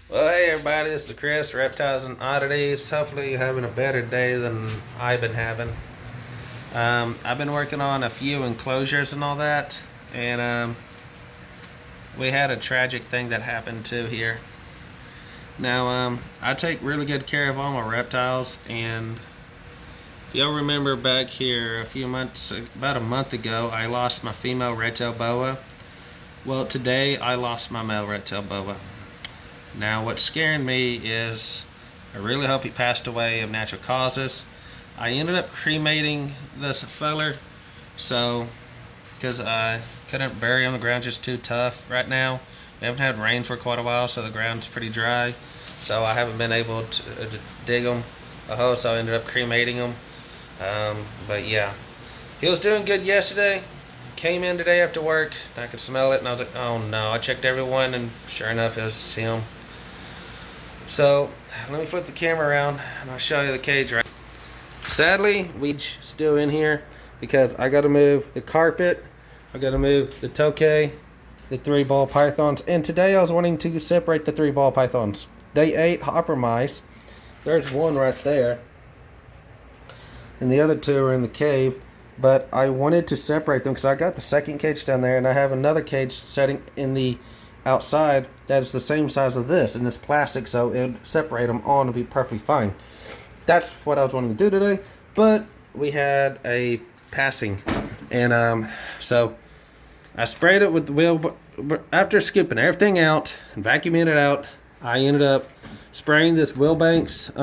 Well, hey everybody, this is Chris, Reptiles and Oddities. Hopefully you're having a better day than I've been having. I've been working on a few enclosures and all that, and we had a tragic thing that happened too here. Now, I take really good care of all my reptiles, and if y'all remember back here about a month ago, I lost my female red-tailed boa. Well, today I lost my male red-tailed boa. Now, what's scaring me is I really hope he passed away of natural causes. I ended up cremating this feller, so because I couldn't bury him, the ground's just too tough right now. We haven't had rain for quite a while, so the ground's pretty dry. So I haven't been able to dig him a hole, so I ended up cremating him. But yeah, he was doing good yesterday. Came in today after work, and I could smell it, and I was like, oh no. I checked everyone, and sure enough, it was him. So let me flip the camera around and I'll show you the cage right. Sadly, we still in here because I got to move the carpet, I got to move the tokay, the 3 ball pythons, and today I was wanting to separate the 3 ball pythons. They ate hopper mice. There's one right there, and the other 2 are in the cave. But I wanted to separate them because I got the second cage down there, and I have another cage setting in the outside that is the same size as this, and it's plastic, so it would separate them all and be perfectly fine. That's what I was wanting to do today, but we had a passing, and so I sprayed it with the wheel. After scooping everything out and vacuuming it out, I ended up spraying this Wilbanks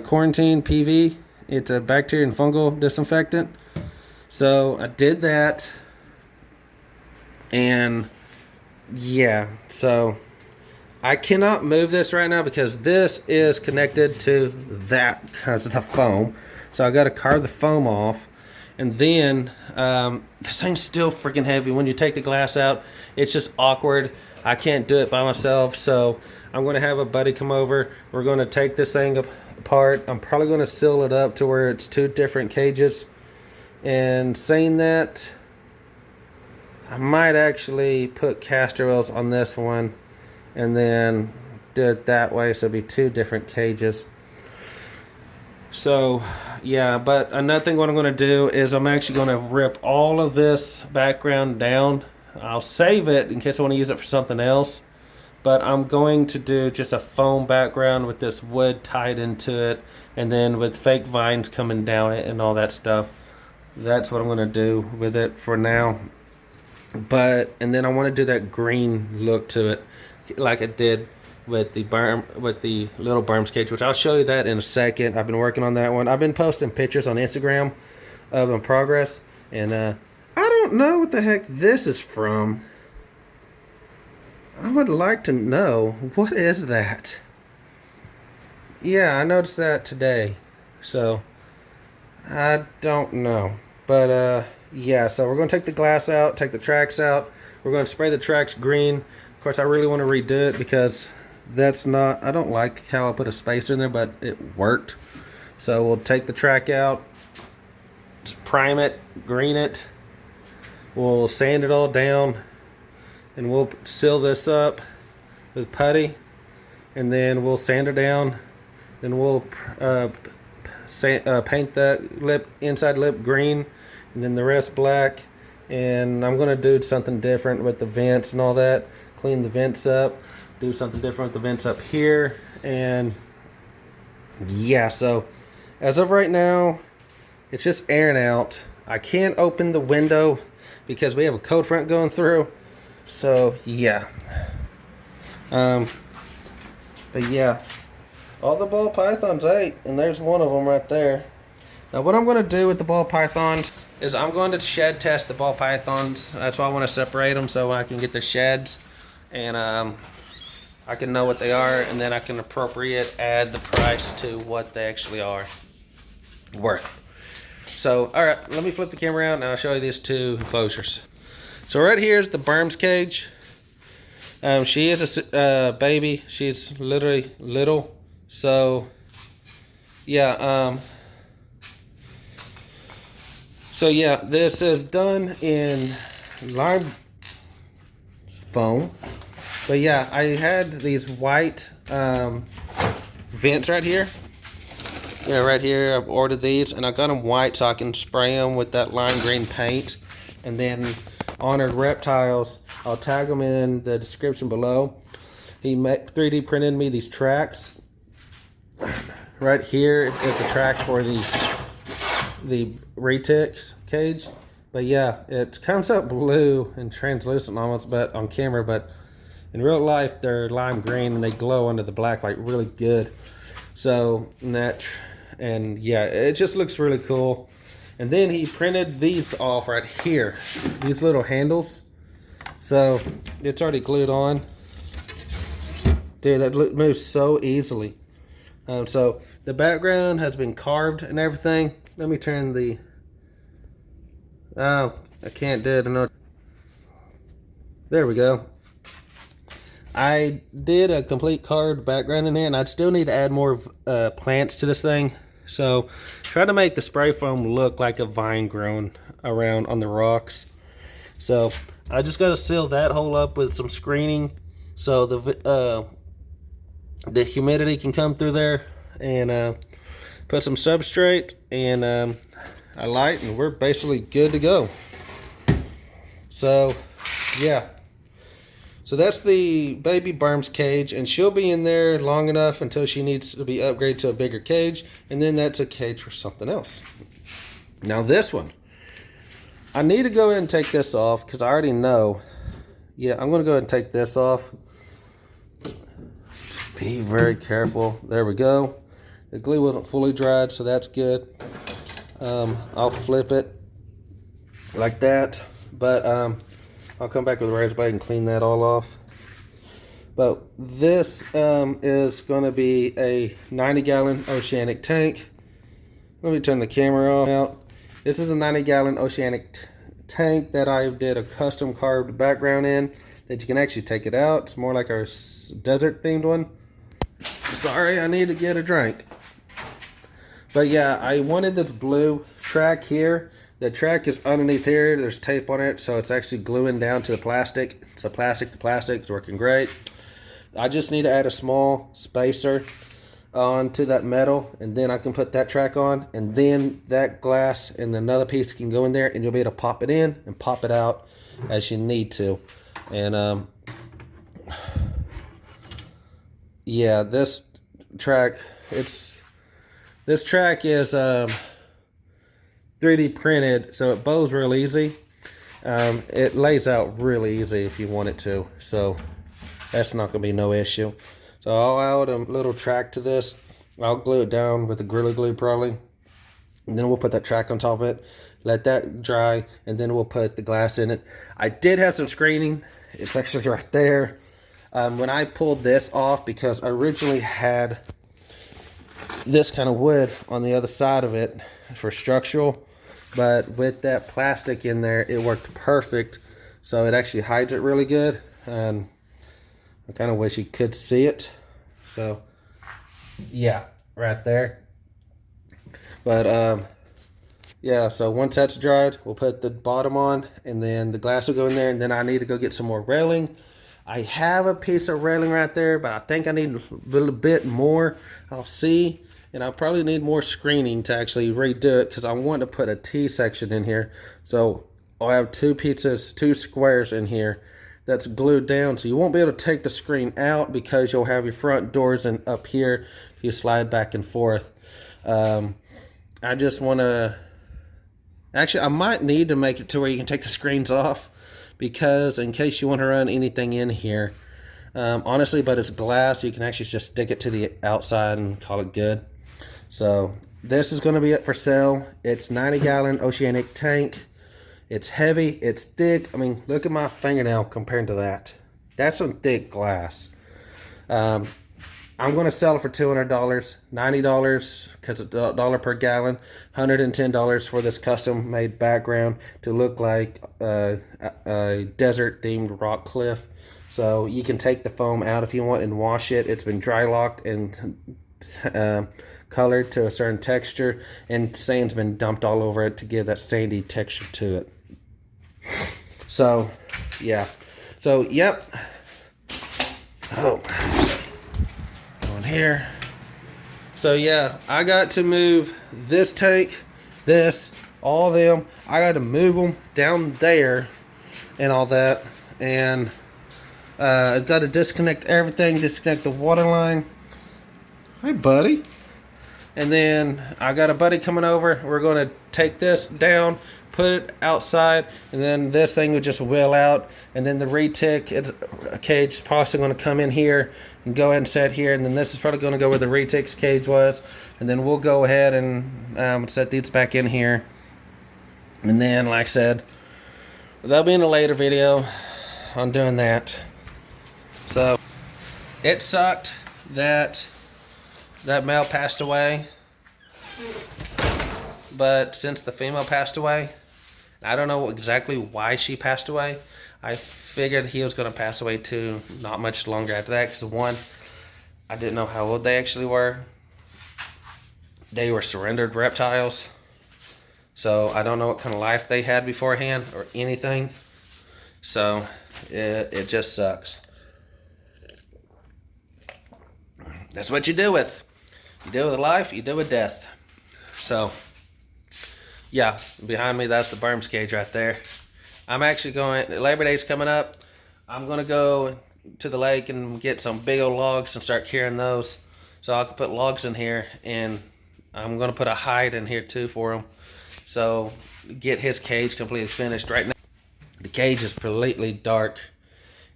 quarantine PV. It's a bacteria and fungal disinfectant. So I did that, and yeah, so I cannot move this right now because this is connected to that because of the foam. So I got to carve the foam off, and then this thing's still freaking heavy. When you take the glass out, it's just awkward. I can't do it by myself, so I'm going to have a buddy come over. We're going to take this thing apart. I'm probably going to seal it up to where it's 2 different cages. And saying that, I might actually put castor oils on this one and then do it that way, so it'll be 2 different cages. So yeah, but another thing what I'm going to do is I'm actually going to rip all of this background down. I'll save it in case I want to use it for something else, but I'm going to do just a foam background with this wood tied into it, and then with fake vines coming down it and all that stuff. That's what I'm going to do with it for now. And then I want to do that green look to it like it did with the little burmese cage, which I'll show you that in a second. I've been working on that one. I've been posting pictures on Instagram of in progress, and I don't know what the heck this is from. I would like to know, what is that? Yeah, I noticed that today, so I don't know. But yeah, so we're going to take the glass out, take the tracks out. We're going to spray the tracks green. Of course, I really want to redo it because I don't like how I put a spacer in there, but it worked. So we'll take the track out, just prime it, green it. We'll sand it all down, and we'll seal this up with putty, and then we'll sand it down. Then we'll paint that inside lip green, and then the rest black. And I'm going to do something different with the vents and all that. Clean the vents up, do something different with the vents up here. And yeah, so as of right now, it's just airing out. I can't open the window because we have a cold front going through. So yeah, but yeah, all the ball pythons ate, and there's one of them right there. Now what I'm going to do with the ball pythons is I'm going to shed test the ball pythons. That's why I want to separate them, so I can get the sheds, and I can know what they are, and then I can add the price to what they actually are worth. So alright, let me flip the camera around and I'll show you these 2 enclosures. So right here is the burmese cage. She is a baby. She's literally little. So yeah, this is done in lime foam. But yeah, I had these white vents right here. Yeah, right here, I've ordered these, and I got them white so I can spray them with that lime green paint. And then Honored Reptiles, I'll tag them in the description below. He 3D printed me these tracks. Right here is the track for the retic cage. But yeah, it comes out blue and translucent almost, but on camera, but in real life they're lime green and they glow under the black light really good. So and yeah, it just looks really cool. And then he printed these off right here, these little handles. So it's already glued on. Dude, that moves so easily. So the background has been carved and everything. Let me turn the... Oh, I can't do it. There we go. I did a complete carved background in here, and I'd still need to add more plants to this thing. So try to make the spray foam look like a vine growing around on the rocks. So I just got to seal that hole up with some screening so the humidity can come through there, and put some substrate and a light, and we're basically good to go. So yeah, so that's the baby Burmese cage, and she'll be in there long enough until she needs to be upgraded to a bigger cage, and then that's a cage for something else. Now this one, I need to go ahead and take this off because I already know. Yeah, I'm going to go ahead and take this off. Just be very careful. There we go. The glue wasn't fully dried, so that's good. I'll flip it like that, but I'll come back with a razor blade and clean that all off. But this is going to be a 90-gallon oceanic tank. Let me turn the camera out. This is a 90-gallon oceanic tank that I did a custom carved background in that you can actually take it out. It's more like our desert themed one. Sorry, I need to get a drink. But yeah, I wanted this blue track here. The track is underneath here. There's tape on it, so it's actually gluing down to the plastic. It's a plastic to plastic. It's working great. I just need to add a small spacer onto that metal, and then I can put that track on, and then that glass and another piece can go in there, and you'll be able to pop it in and pop it out as you need to. And yeah, this track is 3D printed, so it bows real easy. It lays out really easy if you want it to, so that's not going to be no issue. So I'll add a little track to this. I'll glue it down with the Gorilla Glue probably, and then we'll put that track on top of it, let that dry, and then we'll put the glass in it. I did have some screening. It's actually right there. When I pulled this off, because I originally had this kind of wood on the other side of it for structural, but with that plastic in there, it worked perfect. So it actually hides it really good, and I kind of wish you could see it. So yeah, right there. But yeah, so once that's dried, we'll put the bottom on, and then the glass will go in there, and then I need to go get some more railing. I have a piece of railing right there, but I think I need a little bit more. I'll see. And I'll probably need more screening to actually redo it, because I want to put a T section in here. So I'll have two squares in here that's glued down. So you won't be able to take the screen out, because you'll have your front doors and up here you slide back and forth. I just want to... Actually, I might need to make it to where you can take the screens off, because in case you want to run anything in here. Honestly, but it's glass. You can actually just stick it to the outside and call it good. So this is going to be it for sale. It's 90-gallon oceanic tank. It's heavy. It's thick. I mean, look at my fingernail compared to that. That's some thick glass. I'm going to sell it for $200, $90 because it's $1 per gallon, $110 for this custom made background to look like a desert themed rock cliff. So you can take the foam out if you want and wash it. It's been dry locked and colored to a certain texture, and sand's been dumped all over it to give that sandy texture to it. So yeah, so yep, Oh, on here. So yeah, I got to move this tank, this, all of them. I got to move them down there and all that. And I've got to disconnect everything, disconnect the water line. Hi, buddy. And then I got a buddy coming over. We're going to take this down, put it outside, and then this thing will just wheel out. And then the retic cage is probably going to come in here and go ahead and set here. And then this is probably going to go where the retic's cage was. And then we'll go ahead and set these back in here. And then, like I said, that'll be in a later video on doing that. So it sucked that male passed away, but since the female passed away, I don't know exactly why she passed away. I figured he was going to pass away too, not much longer after that, because one, I didn't know how old they actually were. They were surrendered reptiles, so I don't know what kind of life they had beforehand or anything. So it just sucks. That's what you deal with. You deal with life, you deal with death. So, yeah, behind me, that's the burmese cage right there. I'm actually going, Labor Day's coming up. I'm going to go to the lake and get some big old logs and start carrying those. So I can put logs in here, and I'm going to put a hide in here too for him. So, get his cage completely finished. Right now, the cage is completely dark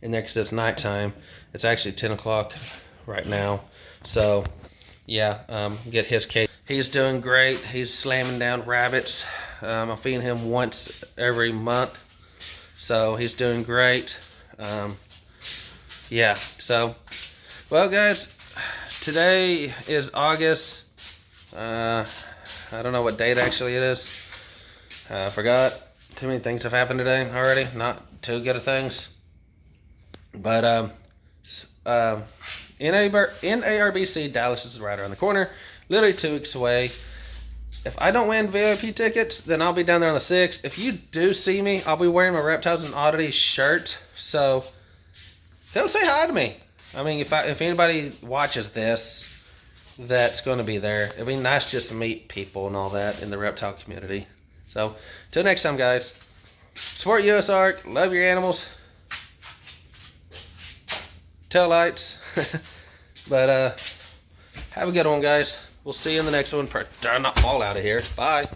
in there because it's nighttime. It's actually 10 o'clock right now. So, yeah, get his cage. He's doing great. He's slamming down rabbits. I'm feeding him once every month. So, he's doing great. Yeah, so, well, guys, today is August. I don't know what date actually it is. I forgot. Too many things have happened today already. Not too good of things. But, NARBC Dallas is right around the corner, literally 2 weeks away. If I don't win VIP tickets, then I'll be down there on the 6th. If you do see me, I'll be wearing my Reptiles and Oddities shirt. So come say hi to me. I mean, if anybody watches this, that's going to be there. It'd be nice just to meet people and all that in the reptile community. So till next time, guys. Support USARK. Love your animals. Tail lights. But have a good one, guys. We'll see you in the next one. Try not fall out of here. Bye.